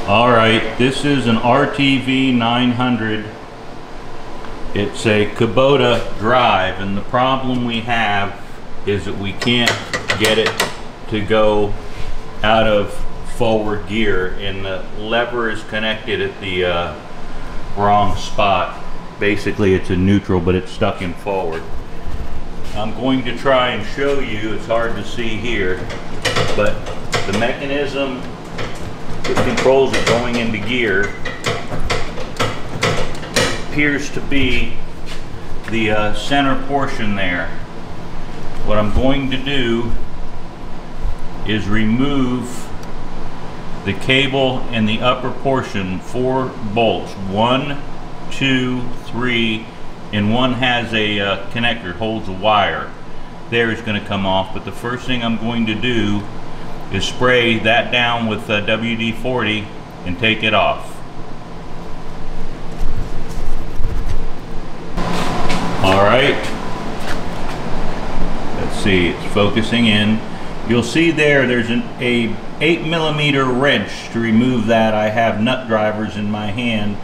Alright, this is an RTV900. It's a Kubota drive, and the problem we have is that we can't get it to go out of forward gear, and the lever is connected at the wrong spot. Basically it's in neutral, but it's stuck in forward. I'm going to try and show you. It's hard to see here, but the mechanism that controls it going into gear appears to be the center portion there. What I'm going to do is remove the cable in the upper portion, 4 bolts, 1, 2, 3, and one has a connector, holds a wire. There is going to come off, but the first thing I'm going to do is spray that down with WD-40 and take it off. Alright, let's see, it's focusing in. You'll see there's an 8mm wrench to remove that. I have nut drivers in my hand,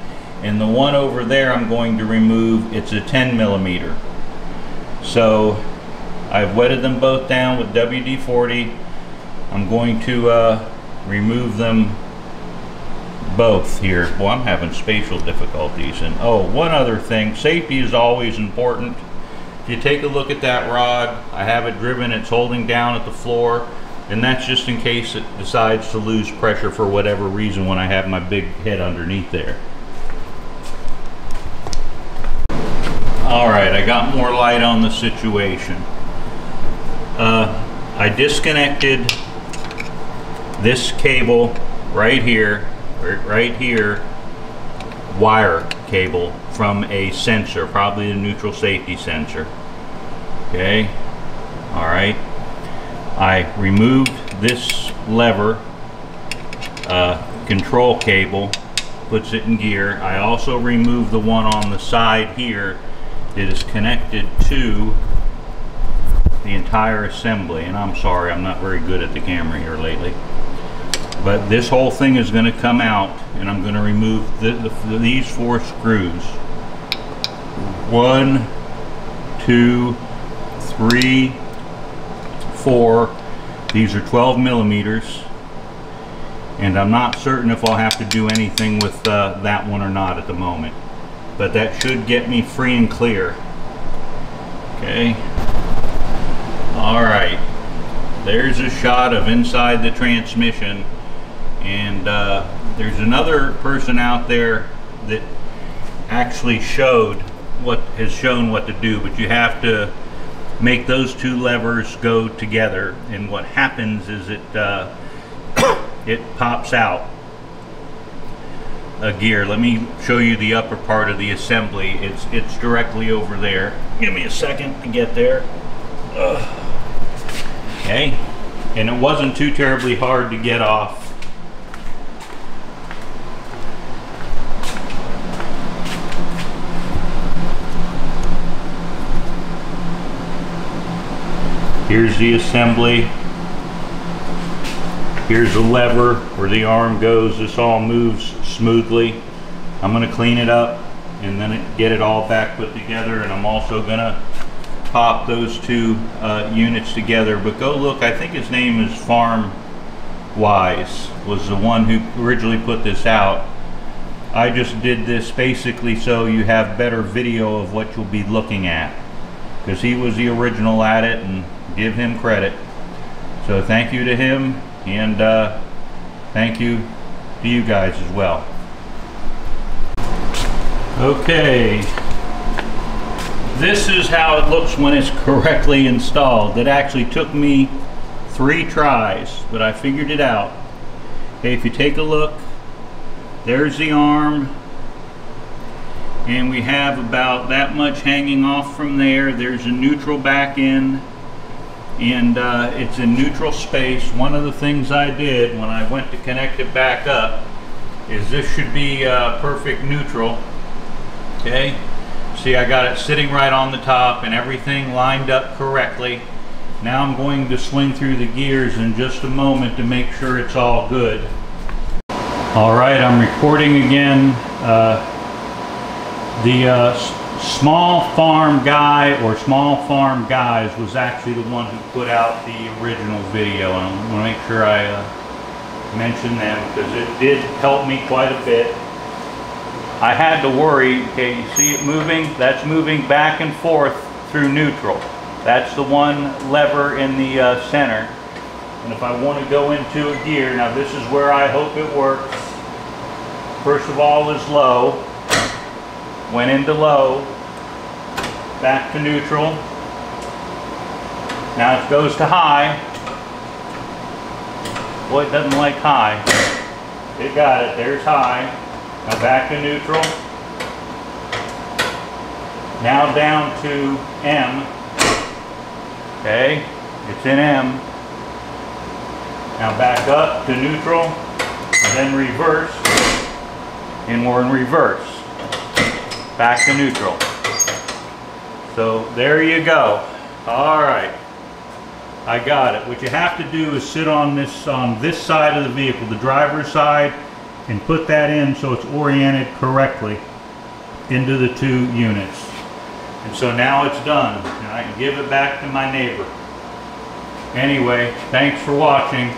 and the one over there I'm going to remove, it's a 10mm. So I've wetted them both down with WD-40. I'm going to remove them both here. Well, I'm having spatial difficulties. And oh, one other thing, safety is always important. If you take a look at that rod, I have it driven, it's holding down at the floor, and that's just in case it decides to lose pressure for whatever reason when I have my big head underneath there. Alright, I got more light on the situation. I disconnected this cable right here, wire cable from a sensor, probably a neutral safety sensor. Okay, alright. I removed this lever, control cable, puts it in gear. I also removed the one on the side here that is connected to the entire assembly. And I'm sorry, I'm not very good at the camera here lately. But this whole thing is going to come out, and I'm going to remove these 4 screws. 1, 2, 3, 4. These are 12mm, and I'm not certain if I'll have to do anything with that one or not at the moment. But that should get me free and clear. Okay. Alright. There's a shot of inside the transmission. And there's another person out there that actually has shown what to do, but you have to make those 2 levers go together, and what happens is it pops out a gear. Let me show you the upper part of the assembly. It's directly over there. Give me a second to get there. Okay, and it wasn't too terribly hard to get off. Here's the assembly. Here's the lever where the arm goes. This all moves smoothly. I'm going to clean it up and then get it all back put together, and I'm also going to pop those 2 units together. But go look, I think his name is Farm Wise, was the one who originally put this out. I just did this basically so you have better video of what you'll be looking at, because he was the original at it, and give him credit. So thank you to him, and thank you to you guys as well. Okay, this is how it looks when it's correctly installed. It actually took me 3 tries, but I figured it out. Okay, if you take a look, there's the arm, and we have about that much hanging off from there. There's a neutral back end, and it's in neutral space. One of the things I did when I went to connect it back up is this should be perfect neutral. Okay, see, I got it sitting right on the top and everything lined up correctly. Now I'm going to swing through the gears in just a moment to make sure it's all good. All right, I'm recording again. The Small Farm Guy or Small Farm Guys was actually the one who put out the original video, and I want to make sure I mention them because it did help me quite a bit. I had to worry. Okay, you see it moving? That's moving back and forth through neutral. That's the one lever in the center. And if I want to go into a gear, now this is where I hope it works. First of all is low. Went into low. Back to neutral. Now it goes to high. Boy, it doesn't like high. It got it. There's high. Now back to neutral. Now down to M. Okay, it's in M. Now back up to neutral, and then reverse, and we're in reverse. Back to neutral. So there you go. All right, I got it. What you have to do is sit on this side of the vehicle, the driver's side, and put that in so it's oriented correctly into the two units. And so now it's done, and I can give it back to my neighbor. Anyway, thanks for watching.